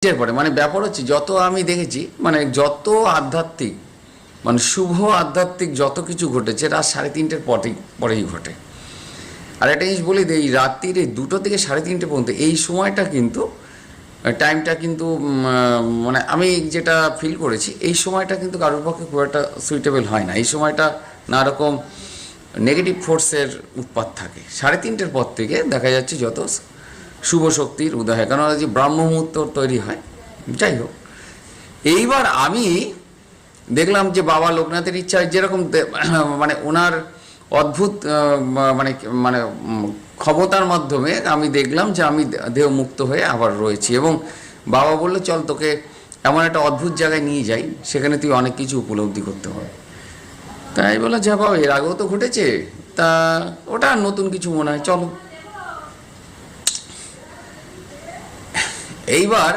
এর পরে মানে ব্যাপার হচ্ছে যত আমি দেখেছি মানে যত আধ্যাত্মিক মানে শুভ আধ্যাত্মিক যত কিছু ঘটেছে রাত 3:30-এর পরেই ঘটে। আর একটা জিনিস বলি এই রাত্রির এই 2টো থেকে 3:30 পর্যন্ত এই সময়টা কিন্তু টাইমটা কিন্তু মানে আমি যেটা ফিল করেছি এই সময়টা কিন্তু কারোর পক্ষে খুব একটা সুইটেবল হয় না। এই সময়টা নানা রকম নেগেটিভ ফোর্সের উৎপাত থাকে। 3:30-এর পর থেকে দেখা যাচ্ছে যত শুভ শক্তির উদয় হয়, কারণ যে ব্রাহ্ম মুহূর্ত তৈরি হয়। যাই হোক, এইবার আমি দেখলাম যে বাবা লোকনাথের ইচ্ছা যেরকম মানে ওনার অদ্ভুত মানে মানে ক্ষমতার মাধ্যমে আমি দেখলাম যে আমি দেহ মুক্ত হয়ে আবার রয়েছি, এবং বাবা বললো চল তোকে এমন একটা অদ্ভুত জায়গায় নিয়ে যাই, সেখানে তুই অনেক কিছু উপলব্ধি করতে হবে। তাই বললো যা বাবা এর আগেও তো ঘটেছে, তা ওটা নতুন কিছু মনে হয়, চলো। এইবার